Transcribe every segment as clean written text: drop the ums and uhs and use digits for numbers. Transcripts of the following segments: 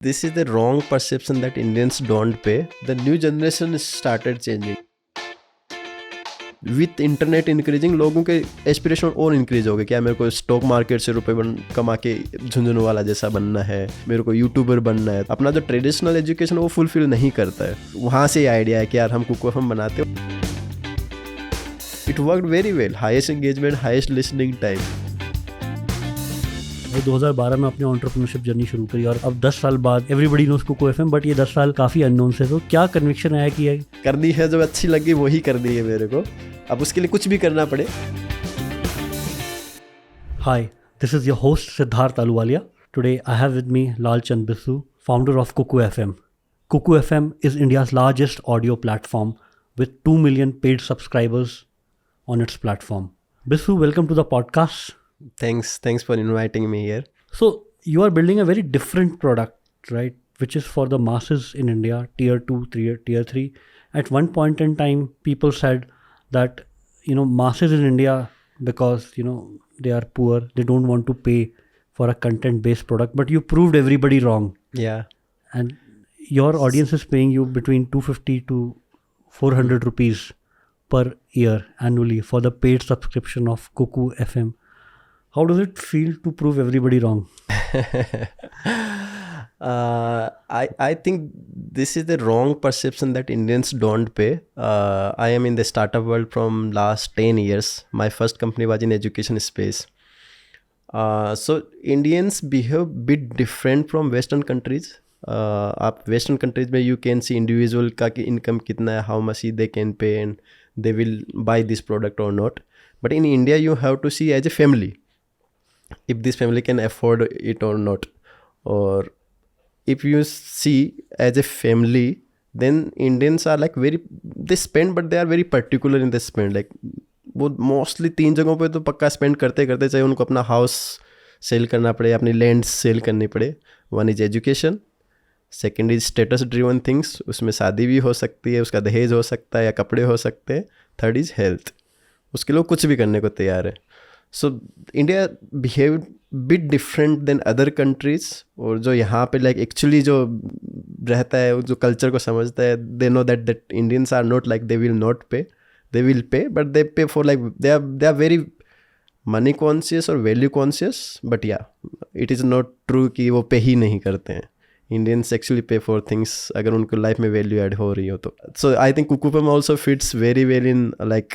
This is the wrong perception that Indians don't pay. The new generation started changing. With internet increasing लोगों के aspiration और increase हो गए। क्या मेरे को स्टॉक मार्केट से रुपए कमा के झुंझुनू वाला जैसा बनना है, मेरे को यूट्यूबर बनना है। अपना जो ट्रेडिशनल एजुकेशन वो फुलफिल नहीं करता है। वहाँ से आइडिया है कि यार हम कुक एफएम बनाते हो। It worked very well, highest engagement, highest listening time. 2012 में अपनी एंटरप्रेन्योरशिप जर्नी शुरू करी और अब 10 साल बाद एवरीबडी नोस कुको एफएम, बट ये 10 साल काफ़ी अननोन से। तो क्या कन्विक्शन आया कि करनी है, जो अच्छी लगी वही करनी है मेरे को, अब उसके लिए कुछ भी करना पड़े। Hi, this is your host Siddharth Ahluwalia. Today I have with me Lalchand Bissu, founder of Kuku FM. Kuku FM is India's largest audio platform with 2 million paid subscribers on its platform. Bissu, welcome to the podcast. Thanks for inviting me here. So you are building a very different product, right, which is for the masses in India, tier 2, tier 3. At one point in time, people said that, masses in India, because, they are poor, they don't want to pay for a content-based product, but you proved everybody wrong. Yeah. And your audience is paying you between 250 to 400 rupees per year annually for the paid subscription of Kuku FM. How does it feel to prove everybody wrong? I think this is the wrong perception that Indians don't pay. I am in the startup world from last 10 years. My first company was in education space. So Indians behave bit different from Western countries. आप western countries में you can see individual का कि income कितना है, how much they can pay and they will buy this product और not. But in India you have to see as a family if this family can afford it or not, or if you see as a family, then Indians are like they spend, but they are very particular in the spend. Like वो mostly 3 जगहों पे तो पक्का spend करते करते, चाहे उनको अपना हाउस सेल करना पड़े, अपनी लैंड सेल करनी पड़े. One is education, second is status driven things, उसमें शादी भी हो सकती है, उसका दहेज हो सकता है या कपड़े हो सकते हैं. थर्ड इज हेल्थ, उसके लिए कुछ भी करने को तैयार है. So India behave bit different than other countries. और जो यहाँ पे लाइक एक्चुअली जो रहता है, जो कल्चर को समझता है, they know that Indians are not like they will not pay, they will pay, but they pay for like they are very money conscious और वैल्यू कॉन्शियस. बट या इट इज़ नॉट ट्रू कि वो पे ही नहीं करते हैं. Indians actually pay for things अगर उनको लाइफ में वैल्यू ऐड हो रही हो तो. So I think Kuku FM also fits very well in like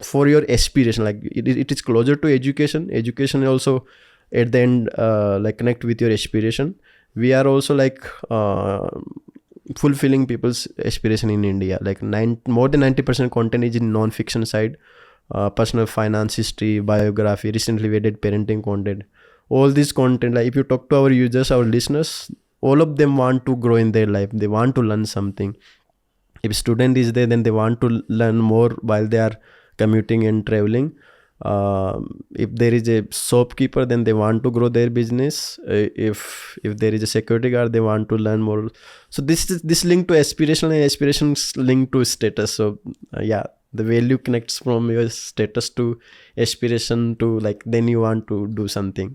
for your aspiration. Like it is closer to education. Education also at the end like connect with your aspiration. We are also like fulfilling people's aspiration in India. Like more than 90% content is in non-fiction side, personal finance, history, biography. Recently we did parenting content. All this content, like if you talk to our users, our listeners, all of them want to grow in their life. They want to learn something. If student is there, then they want to learn more while they are commuting and traveling. If there is a shopkeeper, then they want to grow their business. If there is a security guard, they want to learn more. So this link to aspiration, and aspirations link to status. So the value connects from your status to aspiration to like then you want to do something.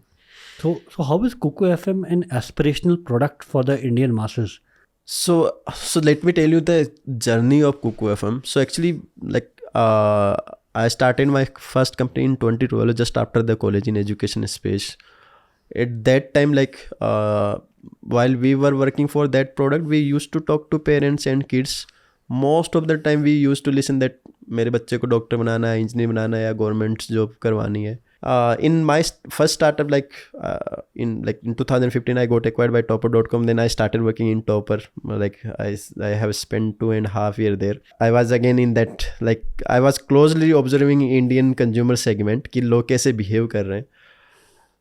So how is Kuku FM an aspirational product for the Indian masses? So let me tell you the journey of Kuku FM. So actually, like I started my first company in 2012, just after the college in education space. At that time, like while we were working for that product, we used to talk to parents and kids. Most of the time we used to listen that मेरे बच्चे को doctor बनाना है, engineer बनाना है या government job करवानी है. In my first startup, in 2015, I got acquired by Topper.com. Then I started working in Topper. Like I have spent 2.5 years there. I was again in that, like I was closely observing Indian consumer segment कि लोग कैसे behave कर रहे हैं.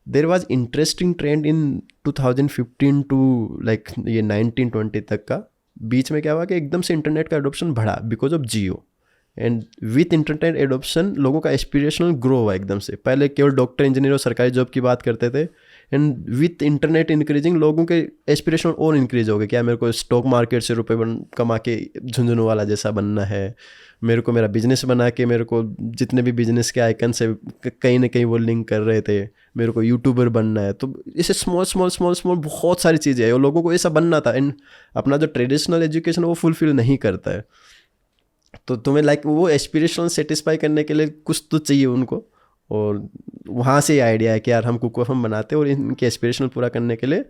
There was interesting trend in 2015 to like ये 1920 तक का. बीच में क्या हुआ कि एकदम से इंटरनेट का एडोप्शन बढ़ा because of Jio. And with internet adoption लोगों का एस्पिरेशनल ग्रो हुआ एकदम से. पहले केवल डॉक्टर, इंजीनियर और सरकारी जॉब की बात करते थे. एंड विथ इंटरनेट इंक्रीजिंग लोगों के एस्पिरेशन और इंक्रीज हो गए, क्या मेरे को स्टॉक मार्केट से रुपए कमा के झुंझुनू वाला जैसा बनना है, मेरे को मेरा बिजनेस बना के, मेरे को जितने भी बिजनेस के आइकन से कहीं ना कहीं वो लिंक कर रहे थे, मेरे को यूट्यूबर बनना है। तो इसे स्मॉल स्मॉल स्मॉल स्मॉल बहुत सारी चीज़ें हैं और लोगों को ऐसा बनना था, एंड अपना जो ट्रेडिशनल एजुकेशन वो फुलफिल नहीं करता है। तो तुम्हें लाइक वो एस्पिरेशन सेटिस्फाई करने के लिए कुछ तो चाहिए उनको, और वहाँ से आइडिया है कि यार हम कुकू एफएम बनाते हैं और इनके एस्पिरेशन पूरा करने के लिए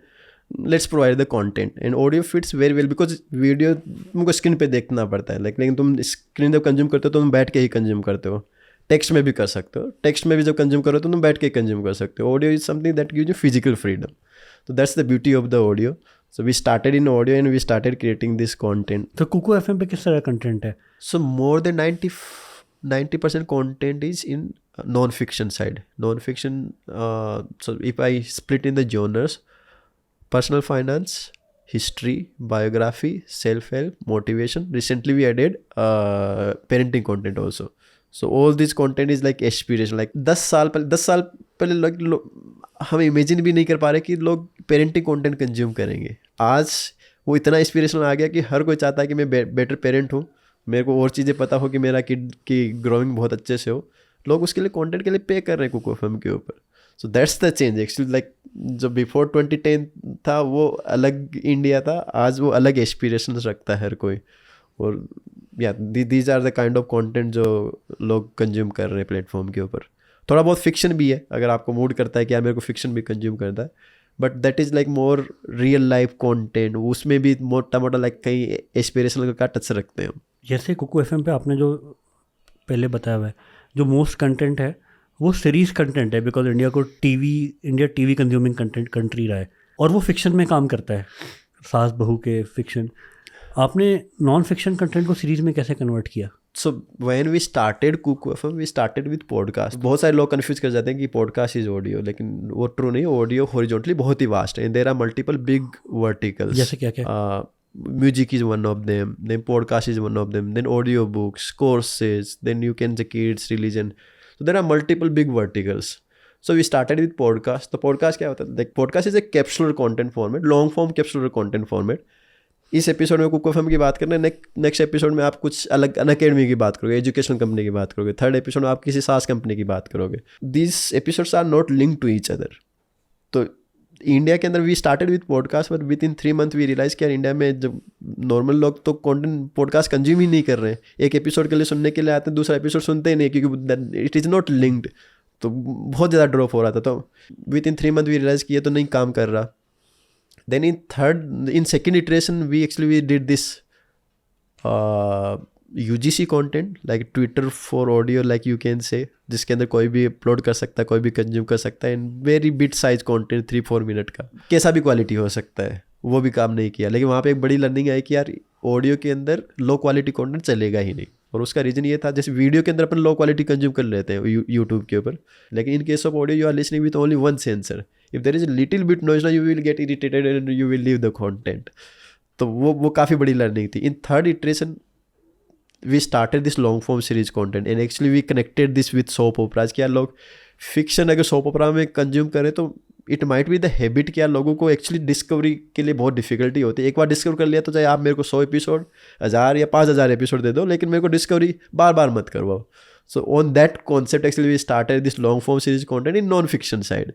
let's provide the content. And audio fits very well because video तुमको स्क्रीन पे देखना पड़ता है, लेकिन तुम स्क्रीन जब कंज्यूम करते हो तो तुम बैठ के ही कंज्यूम करते हो, टेक्स्ट में भी कर सकते हो, टेक्स्ट में भी जब कंज्यूम करो तो तुम बैठ के कंज्यूम कर सकते हो। Audio is something that gives you physical freedom, तो that's the beauty of the audio. So we started in audio and we started creating this content. तो कुकू एफएम पे किस तरह कंटेंट है? So more than 90% content is in non-fiction side. Non-fiction, so if I split in the genres, personal finance, history, biography, self-help, motivation. Recently we added parenting content also. So all this content is like aspiration. Like 10 साल पहले हम imagine भी नहीं कर पा रहे कि लोग पेरेंटिंग कंटेंट कंज्यूम करेंगे। आज वो इतना इंस्पिरेशनल आ गया कि हर कोई चाहता है कि मैं बेटर पेरेंट हूँ, मेरे को और चीज़ें पता हो कि मेरा किड की ग्रोइंग बहुत अच्छे से हो। लोग उसके लिए कंटेंट के लिए पे कर रहे हैं कुकू एफएम के ऊपर। So that's the change actually. Like जो बिफोर 2010 था वो अलग इंडिया था, आज वो अलग एस्पिरेशंस रखता है हर कोई। और या these are the kind of content जो लोग कंज्यूम कर रहे हैं प्लेटफॉर्म के ऊपर। थोड़ा बहुत फिक्शन भी है, अगर आपको मूड करता है कि यार मेरे को फिक्शन भी कंज्यूम करता है, but that is like more real life content. उसमें भी मोटा मोटा लाइक कहीं एस्पिरेशनल का टच रखते हैं हम। जैसे कुकू एफएम पे आपने जो पहले बताया हुआ है, जो मोस्ट कंटेंट है वो सीरीज़ कंटेंट है, because India TV consuming content country रहा है, और वो फिक्शन में काम करता है, सास बहू के फिक्शन। आपने नॉन फिक्शन कंटेंट को सीरीज़ में कैसे कन्वर्ट किया? So when we started Kuku FM we started with podcast. बहुत सारे लोग कन्फ्यूज कर जाते हैं कि पॉडकास्ट इज ऑडियो, लेकिन वो ट्रू नहीं। ऑडियो हॉरिजॉन्टली बहुत ही वास्ट है, there are multiple big verticals. जैसे क्या क्या? Music is one of them, then podcast is one of them, then audio books, courses, then you can say kids, religion. So there are multiple big verticals. So we started with podcast. तो podcast क्या होता है? Like podcast is a capsular content format, long form capsular content format. इस episode में Kuku FM की बात करना है, नेक्स्ट एपिसोड में आप कुछ अलग अनअकैडमी की बात करोगे, एजुकेशनल कंपनी की बात करोगे, थर्ड एपिसोड में आप किसी सास कंपनी की बात करोगे। This episodes are not link to each other. तो इंडिया के अंदर we started with podcast, but with in 3 month we realize कि यार इंडिया में जब नॉर्मल लोग तो कंटेंट पॉडकास्ट कंज्यूम ही नहीं कर रहे हैं, एक एपिसोड के लिए सुनने के लिए आते हैं, दूसरा एपिसोड सुनते ही नहीं क्योंकि इट इज़ नॉट लिंक्ड। तो बहुत ज़्यादा ड्रॉप हो रहा था। तो with in 3 month we realize कि ये तो नहीं काम कर रहा। Then in second iteration we did this UGC content, like Twitter for audio, like you can say, जिसके अंदर कोई भी अपलोड कर सकता है, कोई भी कंज्यूम कर सकता है, and very bit size content 3-4 minute का, कैसा भी क्वालिटी हो सकता है। वो भी काम नहीं किया, लेकिन वहाँ पे एक बड़ी लर्निंग आई कि यार ऑडियो के अंदर लो क्वालिटी कंटेंट चलेगा ही नहीं। और उसका रीज़न ये था, जैसे वीडियो के अंदर अपन लो क्वालिटी कंज्यूम कर लेते हैं यूट्यूब के ऊपर, लेकिन in case of audio you are listening with only one sensor. If there is little bit noise you will get irritated and you will leave the content. तो वो काफ़ी बड़ी लर्निंग थी। In third iteration we started this long form series content and actually we connected this with soap operas। क्या लोग fiction अगर soap ओपरा में consume करें तो it might be the habit, क्या लोगों को एक्चुअली डिस्कवरी के लिए बहुत डिफिकल्टी होती है। एक बार डिस्कवर कर लिया तो चाहे आप मेरे को 100 एपिसोड, 1000 या 5000 एपिसोड दे दो, लेकिन मेरे को डिस्कवरी बार बार मत करवाओ। So on that concept actually we started this long form series content in non fiction side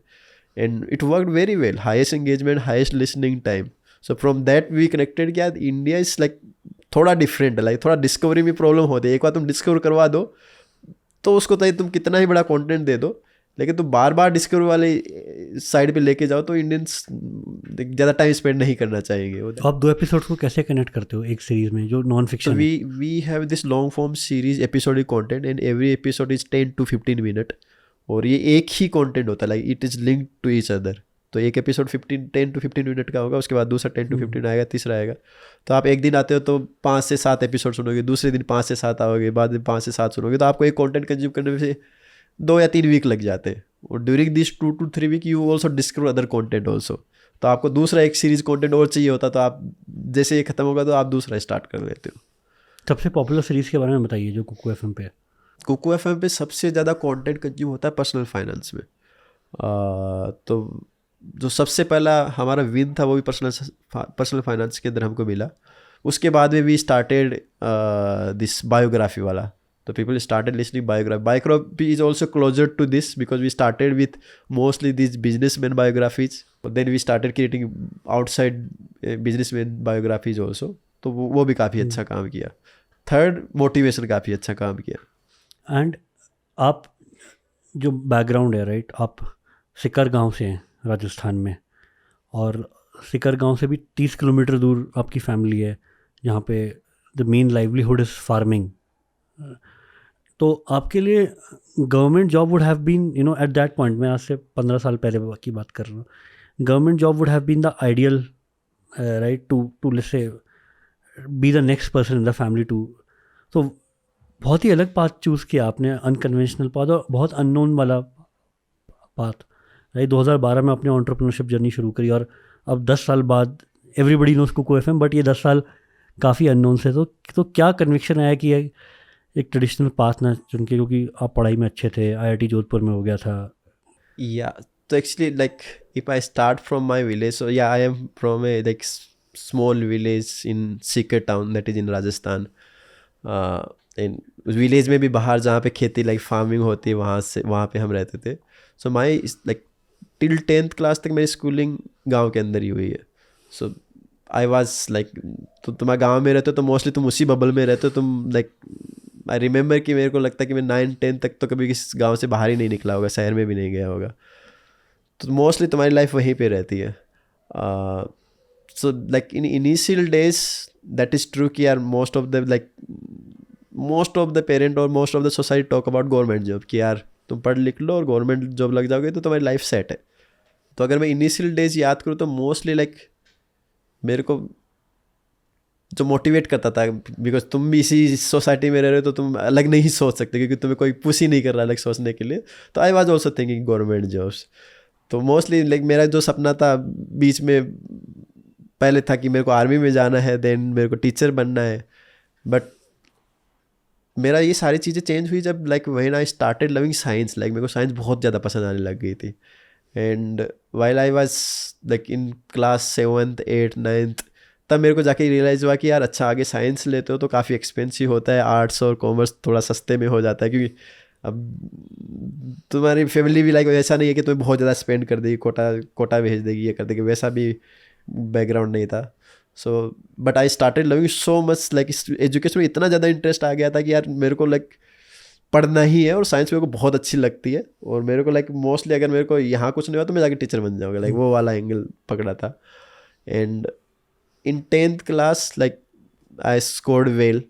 and it worked very well, highest engagement, highest listening time. So from that we connected क्या India is like थोड़ा different है, like थोड़ा discovery में problem होती है। एक बार तुम discover करवा दो तो उसको चाहे तुम कितना ही बड़ा कंटेंट दे दो, लेकिन तुम बार बार डिस्कवरी वाले साइड पे लेके जाओ तो इंडियंस ज़्यादा टाइम स्पेंड नहीं करना चाहेंगे। तो आप 2 एपिसोड्स को कैसे कनेक्ट करते हो एक सीरीज में जो non fiction? We have this long form series episodic content and every episode is 10 to 15 minute, और ये एक ही कंटेंट होता है, like it is linked to each other. तो एक एपिसोड 10 to 15 मिनट का होगा, उसके बाद दूसरा 10 to 15 आएगा, तीसरा आएगा। तो आप एक दिन आते हो तो 5 से 7 एपिसोड सुनोगे, दूसरे दिन 5 से 7 आओगे, बाद में 5 से 7 सुनोगे, तो आपको एक कंटेंट कंज्यूम करने में से 2 या 3 वीक लग जाते हैं। और during this 2 to 3 week you also discover other content also. तो आपको दूसरा एक सीरीज कंटेंट और चाहिए होता, तो आप जैसे ये खत्म होगा तो आप दूसरा स्टार्ट कर लेते हो। सबसे पॉपुलर सीरीज़ के बारे में बताइए जो कुकू एफएम पे है। कुकू एफएम पे सबसे ज़्यादा कंटेंट कंज्यूम होता है पर्सनल फाइनेंस में। तो जो सबसे पहला हमारा विन था वो भी पर्सनल फाइनेंस के अंदर हमको मिला. उसके बाद में वी स्टार्टेड दिस बायोग्राफी वाला. तो people started listening biography is also closer to this because we started with mostly this businessman biographies. Then we started creating outside businessman biographies also. तो वो भी काफ़ी अच्छा काम किया. थर्ड, मोटिवेशन काफ़ी अच्छा काम किया. एंड आप जो बैकग्राउंड है राइट, आप सिकर गांव से हैं राजस्थान में, और सिकर गांव से भी 30 किलोमीटर दूर आपकी फैमिली है जहाँ पे the main livelihood is farming. तो आपके लिए government job would have been, you know, at that point, मैं आज से 15 साल पहले की बात कर रहा हूँ, government job would have been the ideal right to let's say be the next person in the family too. तो बहुत ही अलग पाथ चूज़ किया आपने, अनकन्वेंशनल पाथ और बहुत अननोन वाला पाथ. राइट, 2012 में आपने एंटरप्रेन्योरशिप जर्नी शुरू करी और अब 10 साल बाद everybody knows Kuku FM, but ये 10 साल काफ़ी अननोन से. तो क्या कन्विक्शन आया कि एक ट्रेडिशनल पाथ ना चुन के, क्योंकि आप पढ़ाई में अच्छे थे, आईआईटी जोधपुर में हो गया था? Yeah, so actually, like if I start from my village, so yeah, I am from a like small village in Sikar town that is in Rajasthan. In उस विलेज में भी बाहर जहाँ पे खेती लाइक फार्मिंग होती है वहाँ पे हम रहते थे. So my like till 10th class तक मेरी स्कूलिंग गांव के अंदर ही हुई है. सो आई वॉज लाइक, तो तुम्हारे गांव में रहते हो तो मोस्टली तुम उसी बबल में रहते हो. तुम लाइक आई रिमेंबर कि मेरे को लगता है कि मैं 9-10 तक तो कभी किसी गांव से बाहर ही नहीं निकला होगा, शहर में भी नहीं गया होगा. तो मोस्टली तुम्हारी लाइफ वहीं पे रहती है. So like in initial days that is true कि यार मोस्ट ऑफ द पेरेंट और most of the society talk about government job कि यार तुम पढ़ लिख लो और गवर्नमेंट जॉब लग जाओगे तो तुम्हारी लाइफ सेट है. तो अगर मैं इनिशियल डेज याद करूँ तो मोस्टली लाइक मेरे को जो मोटिवेट करता था, बिकॉज तुम भी इसी सोसाइटी में रह रहे हो तो तुम अलग नहीं सोच सकते क्योंकि तुम्हें कोई पुश ही नहीं कर रहा अलग सोचने के लिए. तो I was also thinking government jobs. तो मोस्टली लाइक मेरा जो सपना था बीच में पहले था कि मेरे को आर्मी में जाना है, देन मेरे को टीचर बनना है. बट मेरा ये सारी चीज़ें चेंज हुई जब like when I started loving science. Like मेरे को साइंस बहुत ज़्यादा पसंद आने लग गई थी. And while I was like in class 7th 8th 9th तब मेरे को जाके रियलाइज़ हुआ कि यार अच्छा आगे साइंस लेते हो तो काफ़ी एक्सपेंसिव होता है, आर्ट्स और कॉमर्स थोड़ा सस्ते में हो जाता है. क्योंकि अब तुम्हारी फैमिली भी लाइक ऐसा नहीं है कि तुम्हें बहुत ज़्यादा स्पेंड कर देगी, कोटा भेज देगी, ये कर देगी, वैसा भी बैकग्राउंड नहीं था. So but I started loving so much like education में इतना ज़्यादा इंटरेस्ट आ गया था कि यार मेरे को लाइक पढ़ना ही है और साइंस मेरे को बहुत अच्छी लगती है. और मेरे को लाइक मोस्टली अगर मेरे को यहाँ कुछ नहीं हुआ तो मैं जाके टीचर बन जाऊँगा, लाइक वो वाला एंगल पकड़ा था. And in 10th class like I scored well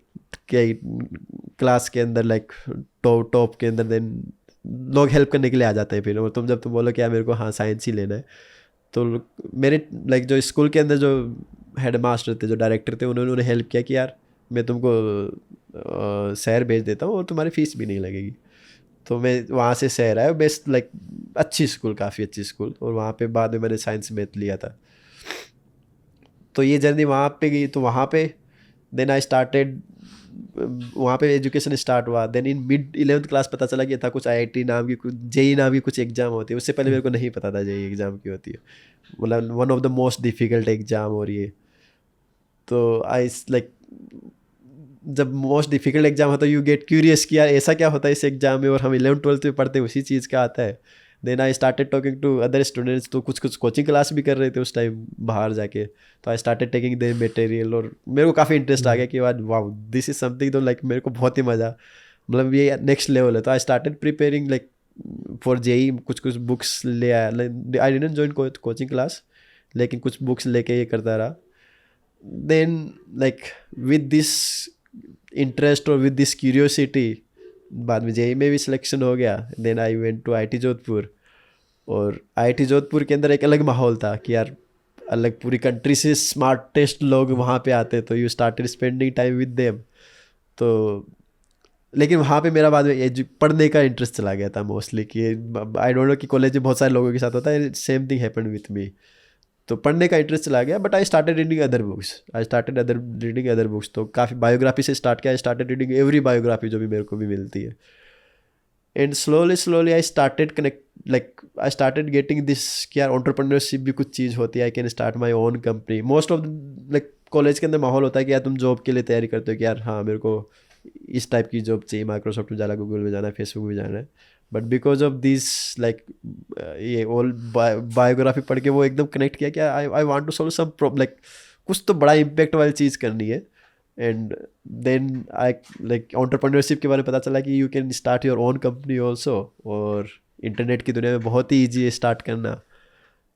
के क्लास के अंदर, लाइक टॉप के अंदर. देन लोग हेल्प करने के लिए आ जाते हैं फिर. और तुम बोलो कि यार मेरे को हाँ साइंस ही लेना है, तो मेरे लाइक जो स्कूल के अंदर जो हेड मास्टर थे, जो डायरेक्टर थे, उन्होंने हेल्प किया कि यार मैं तुमको शहर भेज देता हूँ और तुम्हारी फ़ीस भी नहीं लगेगी. तो मैं वहाँ से शहर आया, बेस्ट लाइक अच्छी स्कूल, काफ़ी अच्छी स्कूल. और वहाँ पे बाद में मैंने साइंस मैथ लिया था. तो ये जर्नी वहाँ पे गई. तो वहाँ पे देन आई स्टार्टेड, वहाँ पे एजुकेशन स्टार्ट हुआ. Then in mid 11th class पता चला कि था कुछ आईआईटी नाम की, कुछ जेई नाम की कुछ एग्ज़ाम होती है. उससे पहले मेरे को नहीं पता था जेई एग्ज़ाम की होती है, मतलब one of the most difficult exam. और ये तो आई लाइक जब मोस्ट डिफ़िकल्ट एग्ज़ाम होता है यू गेट क्यूरियस कि यार ऐसा क्या होता है इस एग्ज़ाम में, और हम 11th-12th में पढ़ते हैं उसी चीज़ का आता है. Then I started talking to other students. तो कुछ कोचिंग क्लास भी कर रहे थे उस टाइम बाहर जाके. तो I started taking their material और मेरे को काफ़ी इंटरेस्ट आ गया कि वाह दिस इज़ समथिंग. तो लाइक मेरे को बहुत ही मज़ा, मतलब ये नेक्स्ट लेवल है. तो I started preparing like for JEE. कुछ बुक्स ले आया. I didn't join coaching class, लेकिन कुछ बुक्स लेके ये करता रहा. Then like with this interest और विद दिस क्यूरियोसिटी बाद में जेई में भी सिलेक्शन हो गया. Then I went to IIT Jodhpur. और आईआईटी जोधपुर के अंदर एक अलग माहौल था कि यार अलग पूरी कंट्री से स्मार्टेस्ट लोग वहाँ पे आते, तो you started spending time with them. तो लेकिन वहाँ पे मेरा बाद में पढ़ने का इंटरेस्ट चला गया था मोस्टली. कि आई डोंट नो कि कॉलेज में बहुत सारे लोगों के साथ होता है, same thing happened with me. तो पढ़ने का इंटरेस्ट चला गया. But I started reading other books. तो काफ़ी बायोग्राफी से स्टार्ट किया. आई स्टार्टेड रीडिंग एवरी बायोग्राफी जो भी मेरे को भी मिलती है. And slowly I started connect, like I started getting this कि यार एंटरप्रेन्योरशिप भी कुछ चीज़ होती है, I can start my own company. Most of like college के अंदर माहौल होता है कि यार तुम जॉब के लिए तैयारी करते हो कि यार हाँ मेरे को इस टाइप की जॉब चाहिए, माइक्रोसॉफ्ट में जाना, गूगल में जाना है, फेसबुक में जाना है. But because of this like ये ऑल बायोग्राफी पढ़ के वो एकदम कनेक्ट किया कि I want to solve some problem, like कुछ तो बड़ा इम्पैक्ट वाली चीज़ करनी है. And then I like entrepreneurship के बारे में पता चला कि you can start your own company also, और इंटरनेट की दुनिया में बहुत ही ईजी है स्टार्ट करना.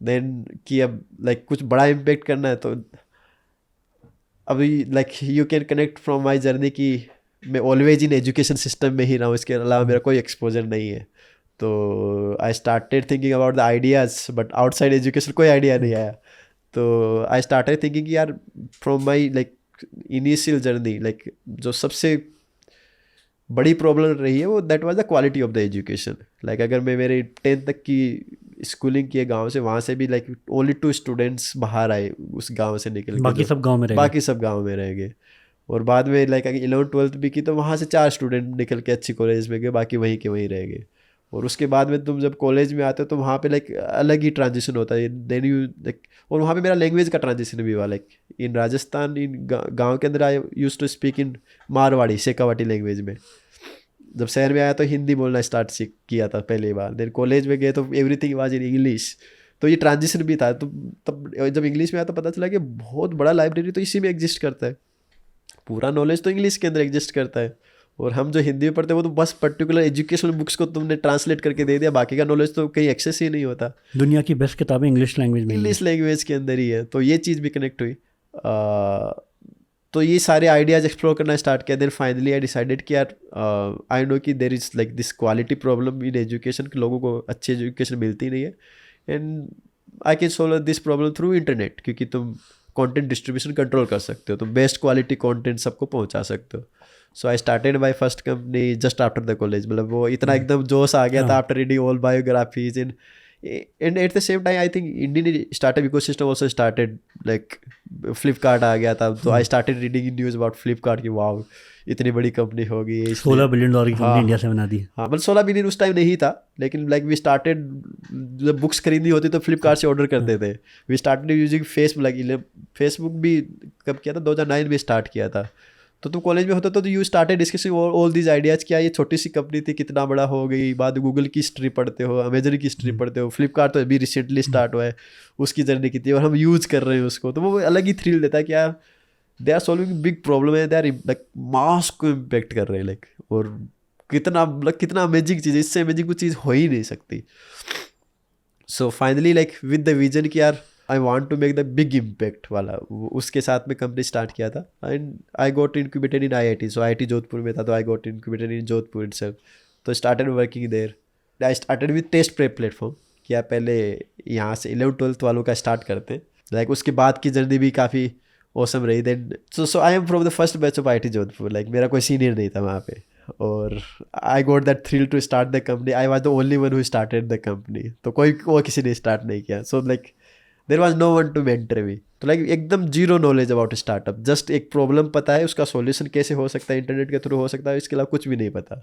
देन कि अब लाइक कुछ बड़ा इम्पैक्ट करना है तो अभी like you can connect from my journey कि मैं ऑलवेज इन एजुकेशन सिस्टम में ही रहा हूँ, इसके अलावा मेरा कोई एक्सपोजर नहीं है. तो I started thinking about the ideas, but outside education कोई आइडिया नहीं आया. तो आई स्टार्टेड थिंकिंग कि यार from my like initial journey, like जो सबसे बड़ी प्रॉब्लम रही है वो that was the quality of the education. Like अगर मैं मेरे 10th तक की स्कूलिंग किए गांव से, वहाँ से भी लाइक ओनली 2 स्टूडेंट्स बाहर आए उस गांव से निकल के, बाकी सब गांव में रह गए. बाकी सब गांव में रह गए. और बाद में लाइक अगर 11th-12th भी की तो वहाँ से 4 स्टूडेंट निकल के अच्छी कॉलेज में गए, बाकी वहीं के वहीं रह गए. और उसके बाद में तुम जब कॉलेज में आते हो तो वहाँ पे लाइक अलग ही ट्रांजिशन होता है. देन यू लाइक, और वहाँ पे मेरा लैंग्वेज का ट्रांजिशन भी हुआ. लाइक इन राजस्थान, इन गांव के अंदर I used to speak in Marwari Shekhawati language में. जब शहर में आया तो हिंदी बोलना स्टार्ट सीख किया था पहली बार. देन कॉलेज में गए तो एवरीथिंग वाज इन इंग्लिश. तो ये ट्रांजिशन भी था. तो तब जब इंग्लिश में आया तो पता चला कि बहुत बड़ा लाइब्रेरी तो इसी में एग्जिस्ट करता है, पूरा नॉलेज तो इंग्लिश के अंदर एग्जिस्ट करता है. और हम जो हिंदी में पढ़ते हैं वो तो बस पर्टिकुलर एजुकेशनल बुक्स को तुमने ट्रांसलेट करके दे दिया, बाकी का नॉलेज तो कहीं एक्सेस ही नहीं होता. दुनिया की बेस्ट किताबें इंग्लिश लैंग्वेज में, इंग्लिश लैंग्वेज के अंदर ही है. तो ये चीज़ भी कनेक्ट हुई. तो ये सारे आइडियाज़ एक्सप्लोर करना स्टार्ट किया. देन फाइनली आई डिसाइडेड कि यार आई नो कि there is like this quality problem in education, कि लोगों को अच्छी एजुकेशन मिलती नहीं है. And I can solve this problem through internet, क्योंकि तुम कंटेंट डिस्ट्रीब्यूशन कंट्रोल कर सकते हो, तो बेस्ट क्वालिटी कंटेंट सबको पहुंचा सकते हो. So I started my first company just after the college. मतलब वो इतना एकदम जोश आ गया था after reading all biographies. And at the same time I think Indian startup ecosystem also started, like Flipkart आ गया था. तो I started reading news about Flipkart की वाओ इतनी बड़ी कंपनी होगी, $16 बिलियन की कंपनी इंडिया से बना दी. हाँ मतलब 16 बिलियन उस टाइम नहीं था, लेकिन लाइक वी स्टार्टेड, जब बुक्स खरीदनी होती तो फ्लिपकार्ट से ऑर्डर करते थे. We started using Facebook. Like Facebook भी कब किया था, 2009 में स्टार्ट किया था. तो तुम कॉलेज में होता तो you started discussing all these ideas. क्या ये छोटी सी कंपनी थी कितना बड़ा हो गई. बाद गूगल की हिस्ट्री पढ़ते हो, अमेजन की हिस्ट्री पढ़ते हो, फ्लिपकार्ट तो अभी रिसेंटली स्टार्ट हुआ है, उसकी जर्नी की थी और हम यूज़ कर रहे हैं उसको. तो वो अलग ही थ्रिल देता है कि यार they are solving big problem है, दे आर लाइक मास को इम्पेक्ट कर रहे हैं. लाइक और कितना अमेजिंग चीज़ है, इससे अमेजिंग कुछ चीज़ हो ही नहीं सकती. So finally like with the vision कि यार I want to make the big impact वाला, उसके साथ में कंपनी स्टार्ट किया था. And I got incubated in IIT. सो IIT जोधपुर में था, तो I got incubated in Jodhpur itself. तो started working there. I started with test prep platform. क्या पहले यहाँ से 11th-12th वालों का स्टार्ट करते हैं. लाइक उसके बाद की जर्नी भी काफ़ी औसम रही. Then so I am from the first batch of IIT Jodhpur. Like मेरा कोई सीनियर नहीं था वहाँ पे, और I got that thrill to start the company. I was the only one who started the company. तो कोई और किसी ने स्टार्ट नहीं किया. So like there was no one to mentor me. तो लाइक एकदम zero knowledge about startup. Just एक प्रॉब्लम पता है, उसका सॉल्यूशन कैसे हो सकता है, इंटरनेट के थ्रू हो सकता है, इसके अलावा कुछ भी नहीं पता.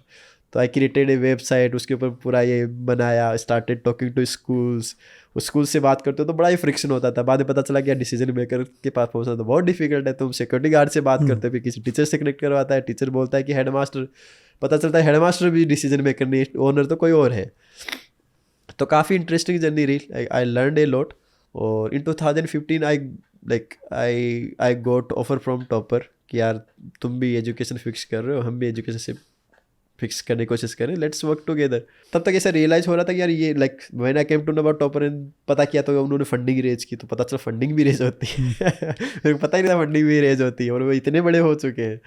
तो आई क्रिएटेड ए वेबसाइट, उसके ऊपर पूरा ये बनाया. Started talking to schools. उस स्कूल से बात करते हो तो बड़ा ही फ्रिक्शन होता था. बाद में पता चला कि डिसीजन मेकर के पास पहुंचना तो बहुत डिफिकल्ट है. तुम सिक्योरिटी गार्ड से बात करते हो, फिर किसी टीचर से कनेक्ट करवाता है, टीचर बोलता है कि हेड मास्टर. पता चलता है हेड मास्टर भी डिसीजन मेकर नहीं, ओनर तो कोई और है. तो काफ़ी इंटरेस्टिंग जर्नी रही. I learn a lot. और इन 2015 आई गोट ऑफर फ्रॉम टॉपर कि यार तुम भी एजुकेशन फिक्स कर रहे हो, हम भी एजुकेशन से फिक्स करने की कोशिश करें, लेट्स वर्क टुगेदर. तब तक ऐसा रियलाइज़ हो रहा था कि यार ये like when I came to know about topper and पता किया तो उन्होंने फंडिंग रेज की. तो पता चला फंडिंग भी रेज होती है. मेरे को पता ही नहीं था फंडिंग भी रेज होती है, और वो इतने बड़े हो चुके हैं.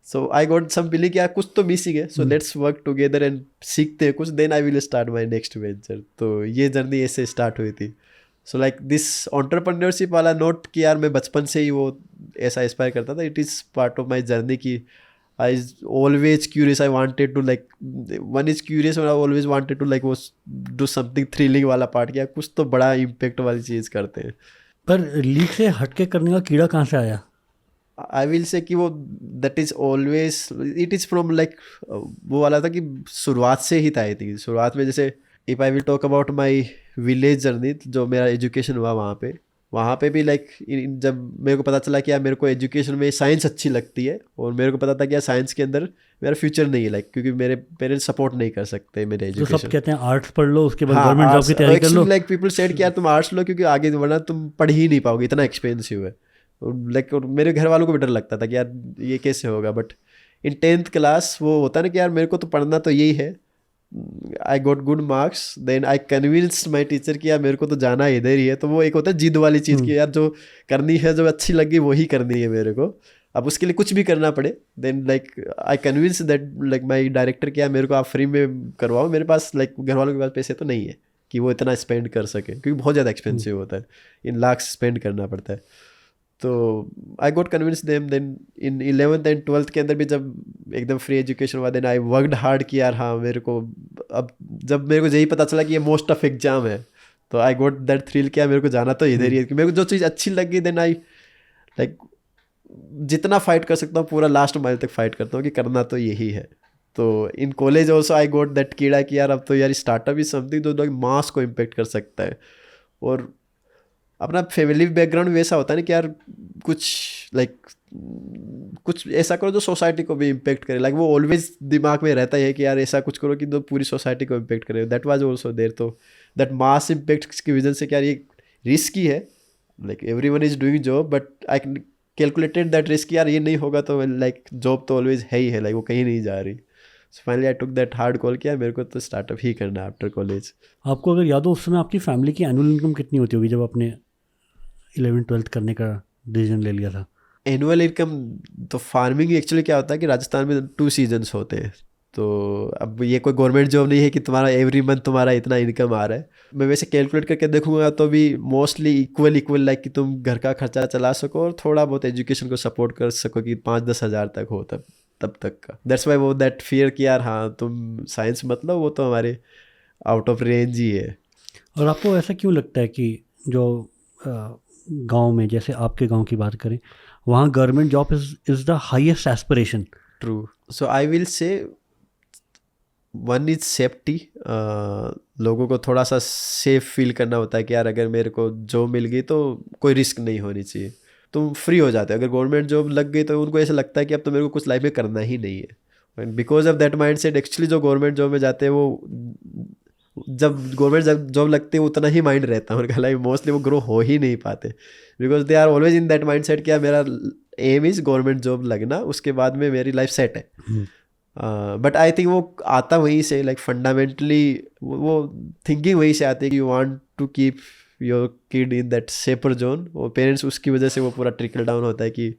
सो आई गॉट सम फीलिंग कि यार कुछ तो मिसिंग है. So let's work together and सीखते हैं कुछ, then I will start my next venture. तो ये जर्नी ऐसे स्टार्ट हुई थी. सो लाइक दिस एंटरप्रेन्योरशिप वाला नोट कि यार मैं बचपन से ही वो ऐसा इंस्पायर करता था. It is part of my journey की I is always curious. I wanted to like, one is curious and I always wanted to like was do something thrilling वाला पार्ट, किया कुछ तो बड़ा इम्पेक्ट वाली चीज़ करते हैं. पर लीग से हटके करने का कीड़ा कहाँ से आया? आई विल से कि वो that is always it is from like वो वाला था कि शुरुआत से ही था। आई थिंक शुरुआत में जैसे if I will talk about my village journey, जो मेरा एजुकेशन हुआ वहाँ पे भी लाइक जब मेरे को पता चला कि यार मेरे को एजुकेशन में साइंस अच्छी लगती है, और मेरे को पता था कि यार साइंस के अंदर मेरा फ्यूचर नहीं है, लाइक क्योंकि मेरे पेरेंट्स सपोर्ट नहीं कर सकते मेरे जो सब एजुकेशन। कहते हैं आर्ट्स पढ़ लो उसके बाद हाँ, गवर्नमेंट जॉब की तैयारी कर लो। लाइक पीपल सेड कि यार तुम आर्ट्स लो क्योंकि आगे वरना तुम पढ़ ही नहीं पाओगे, इतना एक्सपेंसिव है। लाइक और मेरे घर वालों को भी डर लगता था कि यार ये कैसे होगा। बट इन 10th क्लास वो होता है ना कि यार मेरे को तो पढ़ना तो यही है। I got good marks, then I convinced my teacher कि यार मेरे को तो जाना इधर ही है। तो वो एक होता है जिद वाली चीज़ की यार जो करनी है, जो अच्छी लगी वही करनी है मेरे को, अब उसके लिए कुछ भी करना पड़े। Then like I convince that like my director कि यार मेरे को आप फ्री में करवाओ, मेरे पास लाइक घर वालों के पास पैसे तो नहीं है कि वो इतना स्पेंड कर सके, क्योंकि बहुत ज़्यादा एक्सपेंसिव होता है, इन लाख्स स्पेंड करना पड़ता है। तो I got convince them. Then in 11th and 12th के अंदर भी जब एकदम फ्री एजुकेशन हुआ, देन आई वर्कड हार्ड कि यार हाँ मेरे को अब जब मेरे को यही पता चला कि ये मोस्ट ऑफ एग्जाम है, तो आई गॉट दैट थ्रिल कि यार मेरे को जाना तो इधर ही है, कि मेरे को जो चीज़ अच्छी लगी देन आई लाइक जितना फाइट कर सकता हूँ पूरा लास्ट माइल तक फाइट करता हूँ कि करना तो यही है। तो in college also I got that कीड़ा कि यार अब तो यार स्टार्टअप इज समथिंग जो मास को इम्पेक्ट कर सकता है। और अपना फैमिली बैकग्राउंड वैसा होता है ना कि यार कुछ लाइक कुछ ऐसा करो जो सोसाइटी को भी इम्पेक्ट करे, लाइक वो ऑलवेज दिमाग में रहता है कि यार ऐसा कुछ करो कि जो पूरी सोसाइटी को इम्पेक्ट करे। That was also there. तो दैट मास इम्पेक्ट की वजह से क्या ये रिस्की है, like everyone is doing job, but I calculated that risk यार ये नहीं होगा तो लाइक जॉब तो ऑलवेज है ही है, लाइक वो कहीं नहीं जा रही। So finally I took that hard call किया मेरे को तो स्टार्टअप ही करना है आफ्टर कॉलेज। आपको अगर याद हो उस समय आपकी फैमिली की एनुअल इनकम कितनी होती होगी जब आपने 11th-12th करने का डिसीजन ले लिया था? एनुअल इनकम तो फार्मिंग एक्चुअली क्या होता है कि राजस्थान में 2 सीजन्स होते हैं। तो अब ये कोई गवर्नमेंट जॉब नहीं है कि तुम्हारा एवरी मंथ तुम्हारा इतना इनकम आ रहा है। मैं वैसे कैलकुलेट करके देखूंगा तो भी मोस्टली इक्वल लाइक कि तुम घर का खर्चा चला सको और थोड़ा बहुत एजुकेशन को सपोर्ट कर सको कि 5-10 हज़ार तक हो तब तक का। दैट्स वाई वो दैट फियर कि यार हाँ तुम साइंस मत लो, वो तो हमारे आउट ऑफ रेंज ही है। और आपको ऐसा क्यों लगता है कि जो गांव में, जैसे आपके गांव की बात करें, वहाँ government job is the highest aspiration? True. So I will say one is safety. लोगों को थोड़ा सा सेफ फील करना होता है कि यार अगर मेरे को जॉब मिल गई तो कोई रिस्क नहीं होनी चाहिए, तुम फ्री हो जाते हो। अगर गवर्नमेंट जॉब लग गई तो उनको ऐसा लगता है कि अब तो मेरे को कुछ लाइफ में करना ही नहीं है। Because of that mind set actually जो गवर्नमेंट जॉब में जाते हैं वो जब गवर्नमेंट जॉब लगती है उतना ही माइंड रहता है उनका, लाइफ मोस्टली वो ग्रो हो ही नहीं पाते because they are always in that mind set कि यार मेरा एम इज़ गवर्नमेंट जॉब लगना, उसके बाद में मेरी लाइफ सेट है। बट आई थिंक वो आता वहीं से, लाइक फंडामेंटली वो थिंकिंग वहीं से आती है कि you want to keep your kid in that safer zone. और पेरेंट्स उसकी वजह से वो पूरा ट्रिकल डाउन होता है कि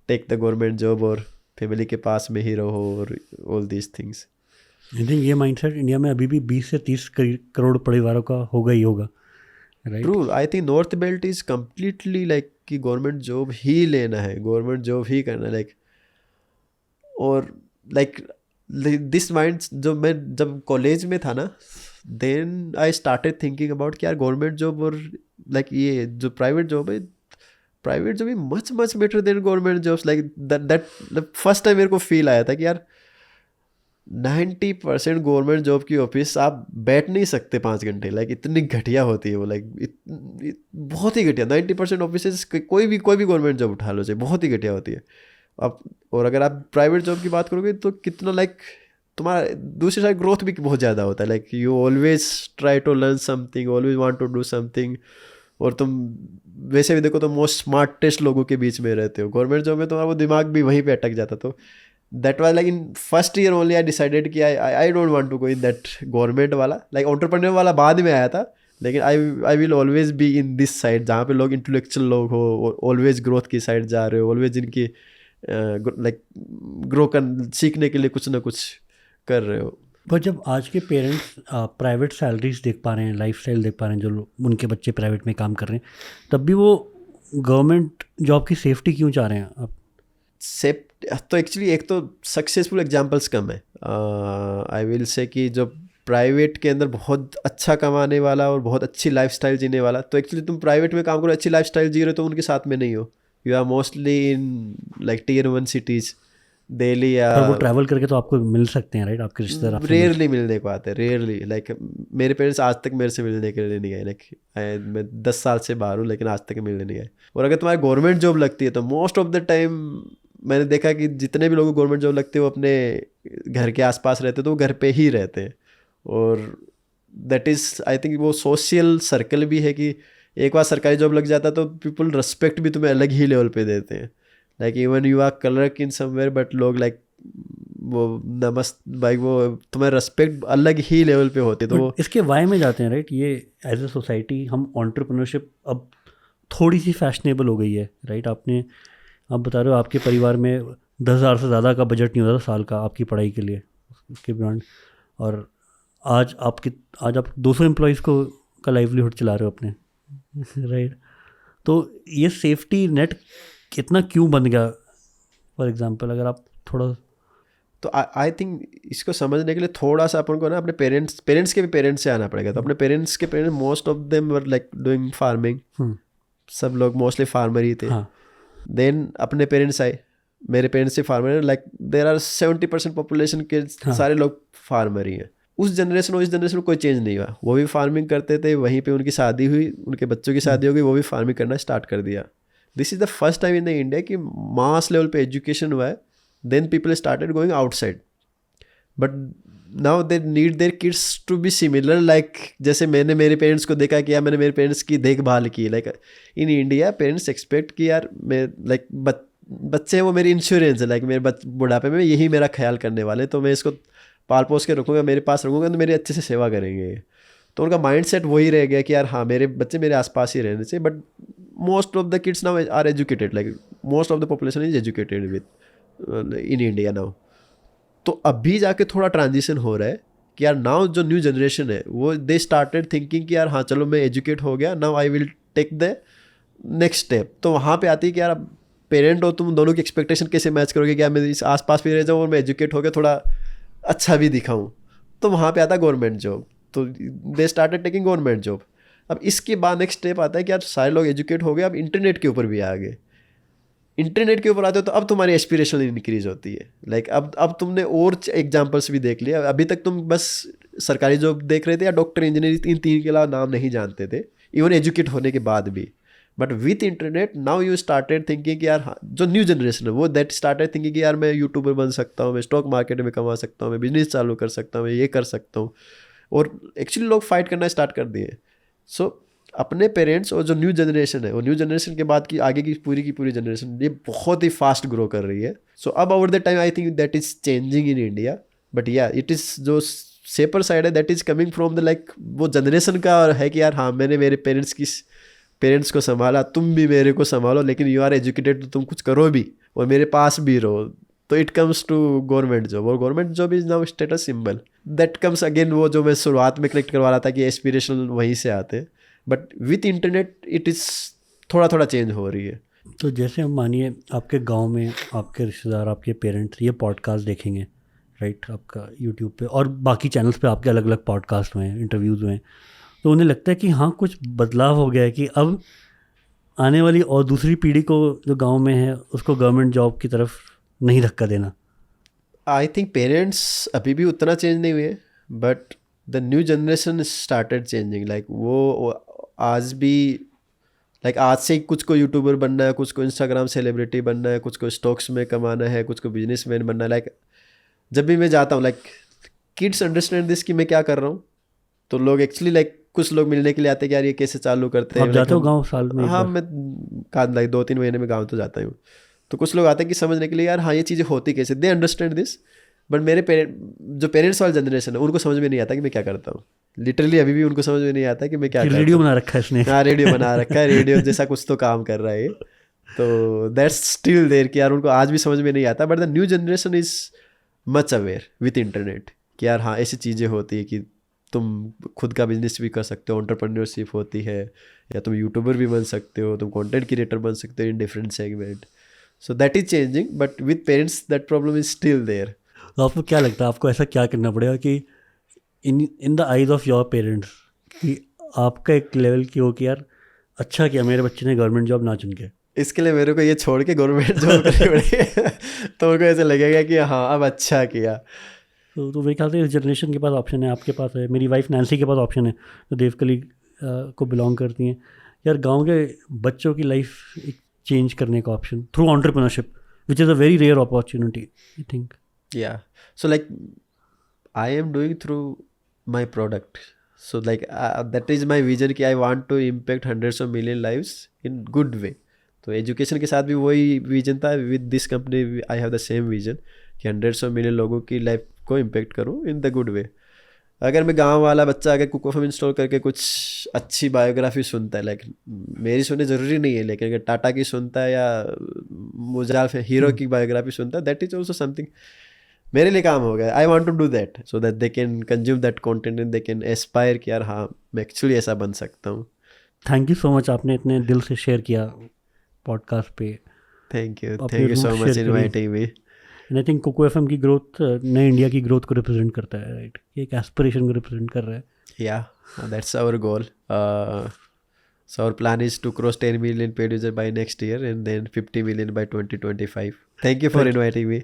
टेक द गवर्नमेंट जॉब और फैमिली के पास में ही रहो और all these things. I think ये माइंडसेट इंडिया में अभी भी 20 से 30 करोड़ परिवारों का होगा ही होगा, right? True. I think north belt is completely like कि गवर्नमेंट जॉब ही लेना है, गवर्नमेंट जॉब ही करना है, लाइक और लाइक दिस माइंड जब कॉलेज में था ना, then I started thinking about कि यार गवर्नमेंट जॉब और लाइक ये जो प्राइवेट जॉब है, private job is much better than government jobs. Like that first time मेरे को फील आया था कि यार 90% गवर्नमेंट जॉब की ऑफिस आप बैठ नहीं सकते 5 घंटे, लाइक इतनी घटिया होती है वो, लाइक बहुत ही घटिया। 90% ऑफिस कोई भी गवर्नमेंट जॉब उठा लो चाहे, बहुत ही घटिया होती है। अब और अगर आप प्राइवेट जॉब की बात करोगे तो कितना लाइक तुम्हारा दूसरी साइड ग्रोथ भी बहुत ज़्यादा होता है, like you always try to learn something, always want to do something. और तुम वैसे भी देखो तो मोस्ट स्मार्टेस्ट लोगों के बीच में रहते हो। गवर्नमेंट जॉब में तुम्हारा वो दिमाग भी वहीं पे अटक जाता। तो that was like in first year only I decided कि I don't want to go in that government वाला, लाइक एंटरप्रेन्योर वाला बाद में आया था। लेकिन I will always be in this side जहाँ पे लोग इंटेलेक्चुअल लोग हो, ऑलवेज ग्रोथ की साइड जा रहे हो, ऑलवेज इनकी लाइक ग्रो कर सीखने के लिए कुछ ना कुछ कर रहे हो। पर जब आज के पेरेंट्स प्राइवेट सैलरीज देख पा रहे हैं, लाइफस्टाइल देख पा रहे हैं, जो उनके बच्चे प्राइवेट में काम कर रहे हैं, तब भी वो गवर्नमेंट जॉब की सेफ्टी क्यों चाह रहे हैं? आप तो एक्चुअली एक तो सक्सेसफुल एग्जांपल्स कम है। आई विल से कि जो प्राइवेट के अंदर बहुत अच्छा कमाने वाला और बहुत अच्छी लाइफस्टाइल जीने वाला, तो एक्चुअली तुम प्राइवेट में काम करो अच्छी लाइफस्टाइल जी रहे हो तो उनके साथ में नहीं हो, you are mostly in like tier 1 cities, Delhi या पर वो ट्रैवल करके तो आपको मिल सकते हैं, राइट? आपके रिश्तेदार आपसे रेयरली मिलने को आते हैं, रेयरली। लाइक मेरे पेरेंट्स आज तक मेरे से मिलने के लिए नहीं गए। लाइक मैं 10 साल से बाहर हूँ लेकिन आज तक मिलने नहीं गए। और अगर तुम्हारी गवर्नमेंट जॉब लगती है तो मोस्ट ऑफ द टाइम मैंने देखा कि जितने भी लोगों को गवर्नमेंट जॉब लगती है वो अपने घर के आसपास रहते, तो वो घर पे ही रहते हैं। और दैट इज़ आई थिंक वो सोशल सर्कल भी है कि एक बार सरकारी जॉब लग जाता है तो पीपल रिस्पेक्ट भी तुम्हें अलग ही लेवल पे देते हैं। Like even you are clerk in somewhere but लोग लाइक वो नमस्त भाई, वो तुम्हें रेस्पेक्ट अलग ही लेवल पे होती है। तो वो इसके वाई में जाते हैं, राइट? ये एज ए सोसाइटी हम एंटरप्रेन्योरशिप अब थोड़ी सी फैशनेबल हो गई है, राइट? आप बता रहे हो आपके परिवार में 10,000 से ज़्यादा का बजट नहीं होता था साल का आपकी पढ़ाई के लिए, उसके ब्रांड, और आज आप 200 एम्प्लॉयज़ का लाइवलीहुड चला रहे हो अपने, राइट? तो ये सेफ्टी नेट कितना क्यों बन गया? फॉर एग्जांपल अगर आप थोड़ा, तो आई थिंक इसको समझने के लिए थोड़ा सा अपन को ना अपने पेरेंट्स के भी पेरेंट्स से आना पड़ेगा। तो अपने पेरेंट्स के parents most of them were like doing farming, सब लोग मोस्टली फार्मर ही थे। देन अपने पेरेंट्स आए, मेरे पेरेंट्स से farmer, like there are 70% population के सारे लोग फार्मर ही हैं। उस जनरेशन और इस जनरेशन में कोई चेंज नहीं हुआ, वो भी फार्मिंग करते थे, वहीं पे उनकी शादी हुई, उनके बच्चों की शादी हो गई, वो भी फार्मिंग करना स्टार्ट कर दिया। This is the first time in the India कि मास लेवल पे एजुकेशन हुआ है। Then people started going outside, but now they need their kids to be similar. Like जैसे मैंने मेरे पेरेंट्स को देखा कि यार मैंने मेरे पेरेंट्स की देखभाल की। Like in India parents expect कि यार मैं लाइक बच्चे वो मेरी इंश्योरेंस है, लाइक मेरे बुढ़ापे में यही मेरा ख्याल करने वाले, तो मैं इसको पाल पोस के रखूँगा, मेरे पास रखूँगा तो मेरी अच्छे से सेवा करेंगे। तो उनका माइंड सेट वही रह गया कि यार हाँ मेरे बच्चे मेरे आसपास ही रहने चाहिए। But most of the kids now are educated, like most of the population is educated with in India now. तो अभी जाके थोड़ा ट्रांजिशन हो रहा है कि यार नाउ जो न्यू जनरेशन है वो दे स्टार्टेड थिंकिंग कि यार हाँ चलो मैं एजुकेट हो गया, now I will take the next step. तो वहाँ पे आती है कि यार पेरेंट हो तुम, दोनों की एक्सपेक्टेशन कैसे मैच करोगे कि यार मैं इस आसपास भी रह जाऊँ और मैं एजुकेट हो गया, थोड़ा अच्छा भी दिखाऊँ। तो वहाँ पे आता है गवर्नमेंट जॉब, तो they started taking government job. अब इसके बाद नेक्स्ट स्टेप आता है कि यार सारे लोग एजुकेट हो गए, अब इंटरनेट के ऊपर भी आ गए। इंटरनेट के ऊपर आते हो तो अब तुम्हारी एस्पिरेशन इंक्रीज होती है। लाइक अब तुमने और एग्जांपल्स भी देख लिया। अभी तक तुम बस सरकारी जॉब देख रहे थे या डॉक्टर इंजीनियर, इन तीन के अलावा नाम नहीं जानते थे इवन एजुकेट होने के बाद भी। But with internet now you started thinking कि यार हाँ, जो न्यू जनरेशन है वो दैट स्टार्टेड थिंकिंग कि यार मैं यूट्यूबर बन सकता हूँ, मैं स्टॉक मार्केट में कमा सकता हूँ, मैं बिजनेस चालू कर सकता हूँ, मैं ये कर सकता हूँ। और एक्चुअली लोग फाइट करना स्टार्ट कर दिए। सो अपने पेरेंट्स और जो न्यू जनरेशन है, वो न्यू जनरेशन के बाद की आगे की पूरी जनरेशन ये बहुत ही फास्ट ग्रो कर रही है। सो अब over the time I think that is changing in India. But या इट इज़ जो सेपर साइड है that is coming from the like वो जनरेशन का है कि यार हाँ मैंने मेरे पेरेंट्स को संभाला, तुम भी मेरे को संभालो, लेकिन यू आर एजुकेटेड तो तुम कुछ करो भी और मेरे पास भी रहो। तो it comes to government job, और government job is now status symbol. That comes again वो जो मैं शुरुआत में कनेक्ट करवा रहा था कि एस्पिरेशनल वहीं से आते हैं। But with internet it is थोड़ा चेंज हो रही है। तो जैसे हम मानिए आपके गांव में आपके रिश्तेदार, आपके पेरेंट्स ये पॉडकास्ट देखेंगे, राइट? आपका यूट्यूब पे और बाकी चैनल्स पे आपके अलग अलग पॉडकास्ट हुए हैं, इंटरव्यूज़ हुए हैं, तो उन्हें लगता है कि हाँ कुछ बदलाव हो गया है, कि अब आने वाली और दूसरी पीढ़ी को जो गांव में है उसको गवर्नमेंट जॉब की तरफ नहीं धक्का देना। आई थिंक पेरेंट्स अभी भी उतना चेंज नहीं हुए, but the new generation started changing. Like वो आज भी लाइक आज से कुछ को यूट्यूबर बनना है, कुछ को इंस्टाग्राम सेलिब्रिटी बनना है, कुछ को स्टॉक्स में कमाना है, कुछ को बिजनेसमैन बनना है। लाइक जब भी मैं जाता हूँ लाइक किड्स अंडरस्टैंड दिस कि मैं क्या कर रहा हूँ। तो लोग एक्चुअली लाइक कुछ लोग मिलने के लिए आते हैं कि यार ये कैसे चालू करते हैं। आप जाते हो गाँव साल में? हाँ मैं लाइक 2-3 महीने में गाँव तो जाता हूँ। तो कुछ लोग आते हैं कि समझने के लिए यार हाँ ये चीज़ें होती कैसे, दे अंडरस्टैंड दिस। बट मेरे पेरेंट्स वाली जनरेशन है उनको समझ में नहीं आता कि मैं क्या करता हूँ। लिटरली अभी भी उनको समझ में नहीं आता कि मैं क्या करता हूँ। रेडियो बना रखा है इसने। हाँ रेडियो बना रखा है, रेडियो जैसा कुछ तो काम कर रहा है। तो दैट्स स्टिल देयर कि यार उनको आज भी समझ में नहीं आता। But the new generation is much aware with internet कि यार हाँ ऐसी चीज़ें होती है कि तुम खुद का बिजनेस भी कर सकते हो, एंटरप्रेन्योरशिप होती है, या तुम यूट्यूबर भी बन सकते हो, तुम कंटेंट क्रिएटर बन सकते हो in different segment. So that is changing, but with parents that problem is still there. तो आपको क्या लगता है आपको ऐसा क्या करना पड़ेगा कि in the eyes of your parents कि आपका एक लेवल की हो कि यार अच्छा किया मेरे बच्चे ने गवर्नमेंट जॉब ना चुन के? इसके लिए मेरे को ये छोड़ के गवर्नमेंट जॉब करनी पड़ेगी तो मेरे को ऐसे लगेगा कि हाँ अब अच्छा किया। तो मेरे ख्याल से इस जनरेशन के पास ऑप्शन है, आपके पास है, मेरी वाइफ नैन्सी के पास ऑप्शन है जो देवकली को बिलोंग करती हैं। यार गांव के बच्चों की लाइफ चेंज करने का option through entrepreneurship which is a very rare opportunity I think. Yeah, so like I am doing through my product, so like that is my vision कि I want to impact hundreds of million lives in good way। तो education के साथ भी वही vision था, with this company I have the same vision कि hundreds of million लोगों की लाइफ को इम्पेक्ट करूँ इन द गुड वे। अगर मैं गांव वाला बच्चा अगर कुकोफम इंस्टॉल करके कुछ अच्छी बायोग्राफी सुनता है, लाइक मेरी सुननी ज़रूरी नहीं है, लेकिन अगर टाटा की सुनता है या मुजाफ हीरो की बायोग्राफी सुनता है, दैट इज ऑल्सो समथिंग मेरे लिए काम हो गया। I want to do that so that they can consume that content and they can aspire कि यार हाँ मैं एक्चुअली ऐसा बन सकता हूँ। थैंक यू सो मच, आपने इतने दिल से शेयर किया पॉडकास्ट पे। थैंक यू अपने सो roots मच share करी। Inviting me. And I think Kuku FM की ग्रोथ नए इंडिया की ग्रोथ को रिप्रेजेंट करता है, राइट? एक एस्पिरेशन को रिप्रेजेंट कर रहा है। Yeah, that's our goal. So our plan is to cross 10 million paid user by next year and then 50 million by 2025. Thank you for inviting me.